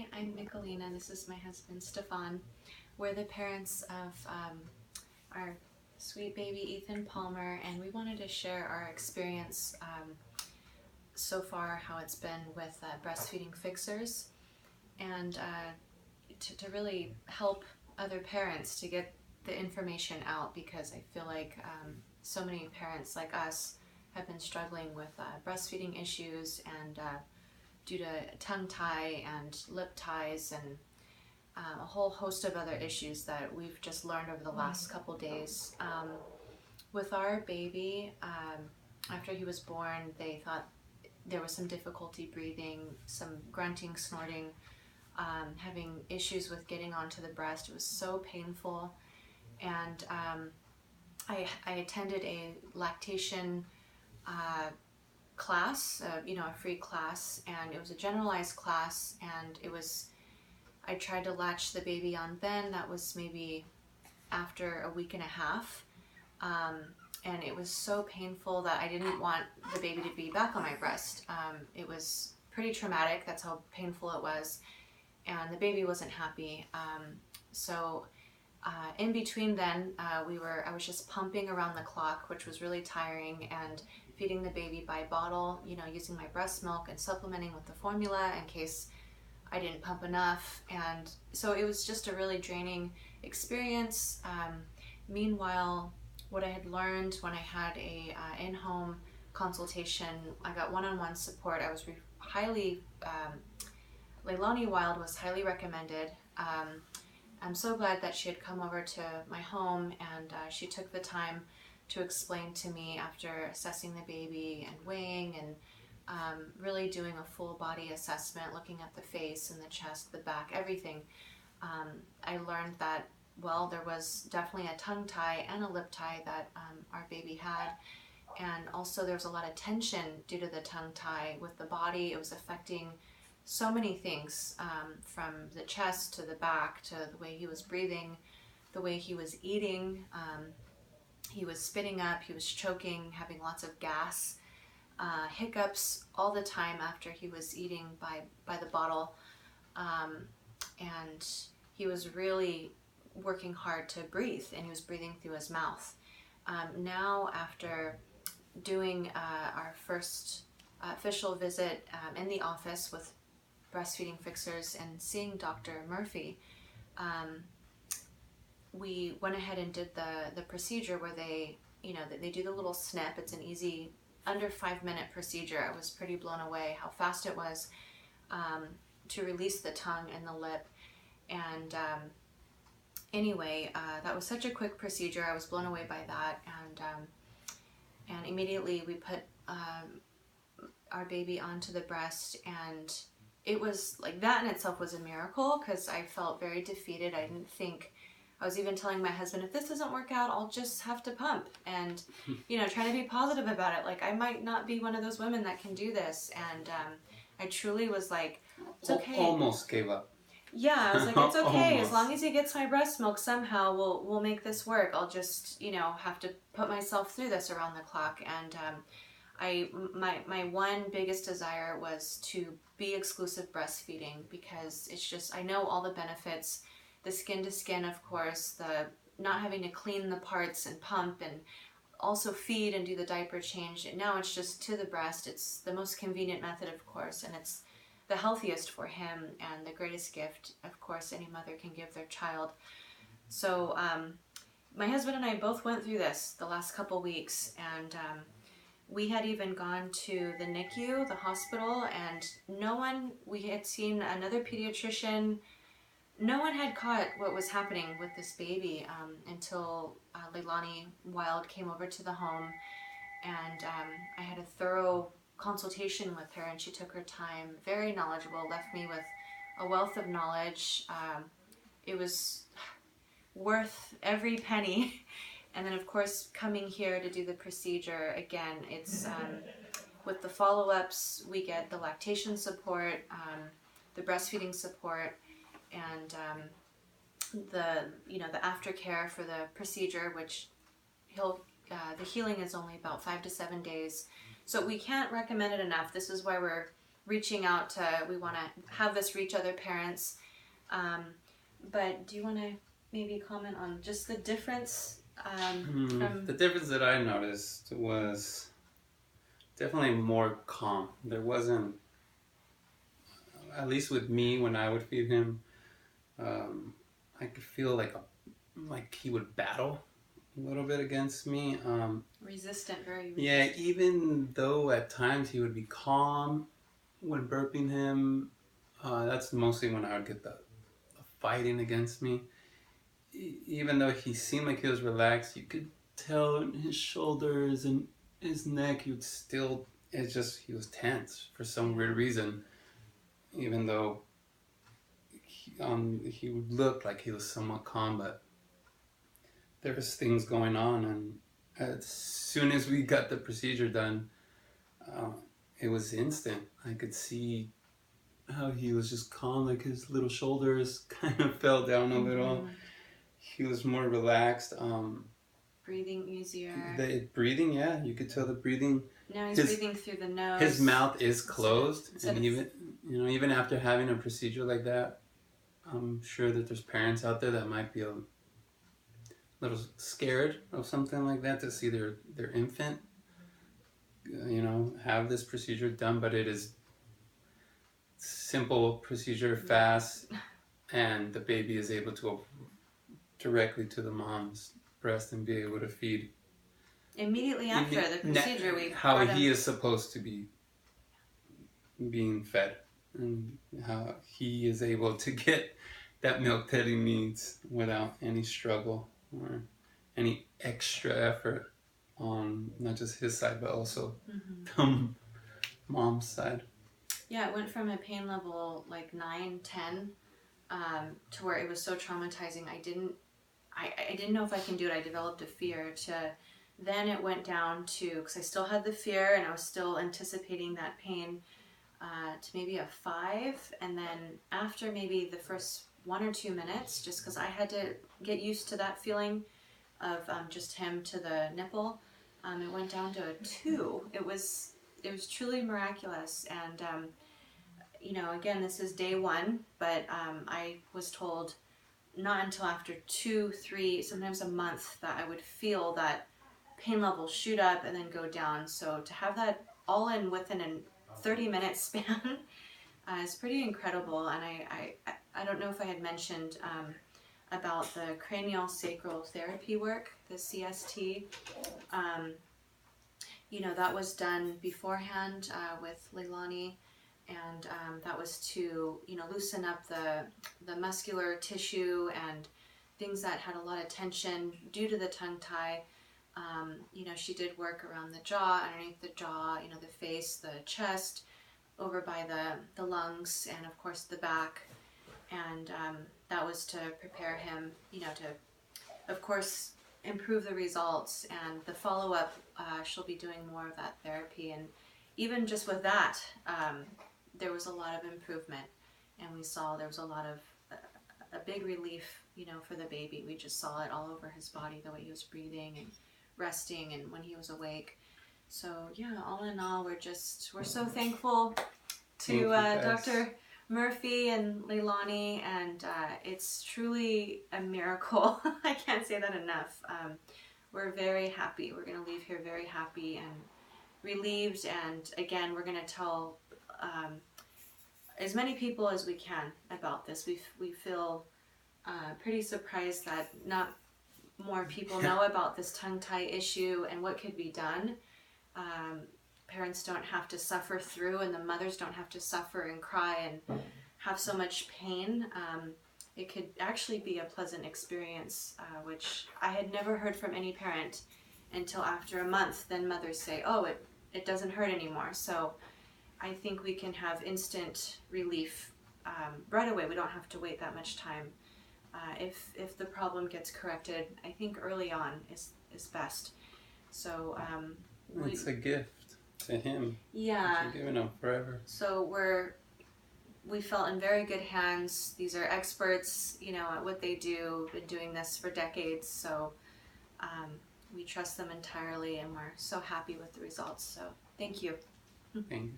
Hi, I'm Michelina. This is my husband, Stefan. We're the parents of our sweet baby, Ethan Palmer, and we wanted to share our experience so far, how it's been with breastfeeding fixers, and to really help other parents to get the information out, because I feel like so many parents like us have been struggling with breastfeeding issues, and due to tongue tie and lip ties and a whole host of other issues that we've just learned over the last couple days. With our baby, after he was born, they thought there was some difficulty breathing, some grunting, snorting, having issues with getting onto the breast. It was so painful, and I attended a lactation class, a free class, and it was a generalized class, and I tried to latch the baby on then. That was maybe after a week and a half, and it was so painful that I didn't want the baby to be back on my breast. It was pretty traumatic. That's how painful it was, and the baby wasn't happy. So in between then, I was just pumping around the clock, which was really tiring, and feeding the baby by bottle, using my breast milk and supplementing with the formula in case I didn't pump enough. And so it was just a really draining experience. Meanwhile, what I had learned when I had a in-home consultation, I got one-on-one support. I was Leilani Wild was highly recommended. I'm so glad that she had come over to my home, and she took the time to explain to me, after assessing the baby and weighing and really doing a full body assessment, looking at the face and the chest, the back, everything. I learned that, well, there was definitely a tongue tie and a lip tie that our baby had, and also there was a lot of tension due to the tongue tie with the body. It was affecting so many things, from the chest to the back to the way he was breathing, the way he was eating. He was spitting up, he was choking, having lots of gas, hiccups all the time after he was eating by the bottle, and he was really working hard to breathe, and he was breathing through his mouth. Now, after doing our first official visit in the office with breastfeeding fixers and seeing Dr. Murphy, we went ahead and did the procedure where they do the little snip. It's an easy, under 5-minute procedure. I was pretty blown away how fast it was to release the tongue and the lip. And anyway, that was such a quick procedure. I was blown away by that, and immediately we put our baby onto the breast, and it was like, that in itself was a miracle, because I felt very defeated. I didn't think, I was even telling my husband, if this doesn't work out, I'll just have to pump, and trying to be positive about it. Like, I might not be one of those women that can do this. And I truly was like, it's okay. Almost gave up. Yeah, I was like, it's okay. As long as he gets my breast milk, somehow we'll make this work. I'll just, have to put myself through this around the clock. And my one biggest desire was to be exclusive breastfeeding, because it's just, I know all the benefits, the skin to skin, of course, the not having to clean the parts and pump, and also feed and do the diaper change. And now it's just to the breast. It's the most convenient method, of course, and it's the healthiest for him, and the greatest gift, of course, any mother can give their child. So my husband and I both went through this the last couple weeks, and we had even gone to the NICU, the hospital, and we had seen another pediatrician. No one had caught what was happening with this baby until Leilani Wild came over to the home, and I had a thorough consultation with her, and she took her time, very knowledgeable, left me with a wealth of knowledge. It was worth every penny. And then, of course, coming here to do the procedure, again, it's with the follow-ups, we get the lactation support, the breastfeeding support, and the aftercare for the procedure, which the healing is only about 5 to 7 days. So we can't recommend it enough. This is why we're reaching out to, we want to have this reach other parents. But do you want to maybe comment on just the difference from... The difference that I noticed was definitely more calm. There wasn't, at least with me when I would feed him, I could feel like he would battle a little bit against me. Resistant, very resistant. Yeah, even though at times he would be calm when burping him, that's mostly when I would get the fighting against me. Even though he seemed like he was relaxed, you could tell in his shoulders and his neck, he was tense for some weird reason. Even though he would look like he was somewhat calm, but there was things going on. And as soon as we got the procedure done, it was instant. I could see how he was just calm, like his little shoulders kind of fell down a little. He was more relaxed. Breathing easier. Breathing, yeah, you could tell the breathing. Now he's breathing through the nose. His mouth is closed, and even after having a procedure like that, I'm sure that there's parents out there that might be a little scared of something like that, to see their infant, have this procedure done. But it is simple procedure, fast, and the baby is able to go directly to the mom's breast and be able to feed immediately after the procedure. How he is supposed to be being fed, and how he is able to get that milk that he needs without any struggle or any extra effort on not just his side but also the mom's side. Yeah, it went from a pain level like 9, 10 to where it was so traumatizing. I didn't know if I can do it. I developed a fear to, then it went down to, because I still had the fear and I was still anticipating that pain, to maybe a 5. And then after maybe the first 1 or 2 minutes, just because I had to get used to that feeling of just him to the nipple, it went down to a 2. It was truly miraculous. And again, this is day 1, but I was told not until after 2, 3, sometimes a month, that I would feel that pain level shoot up and then go down. So to have that all within a 30-minute span is pretty incredible. And I don't know if I had mentioned about the cranial sacral therapy work, the CST. That was done beforehand with Leilani. And that was to, loosen up the muscular tissue and things that had a lot of tension due to the tongue tie. She did work around the jaw, underneath the jaw, the face, the chest, over by the lungs, and of course the back. And that was to prepare him, to, of course, improve the results. And the follow-up, she'll be doing more of that therapy. And even just with that, there was a lot of improvement, and we saw there was a lot of a big relief, for the baby. We just saw it all over his body, the way he was breathing and resting, and when he was awake. So yeah, all in all, we're so thankful to Dr. Murphy and Leilani, and it's truly a miracle. I can't say that enough. We're very happy. We're going to leave here very happy and relieved, and again, we're going to tell as many people as we can about this. We feel pretty surprised that not more people know about this tongue tie issue and what could be done. Parents don't have to suffer through, and the mothers don't have to suffer and cry and have so much pain. It could actually be a pleasant experience, which I had never heard from any parent until after a month. Then mothers say, oh, it doesn't hurt anymore. So I think we can have instant relief right away. We don't have to wait that much time. If the problem gets corrected, I think early on is best. So it's a gift to him. Yeah. You're giving him forever. So we felt in very good hands. These are experts, at what they do. Been doing this for decades. So we trust them entirely, and we're so happy with the results. So thank you. Thank you.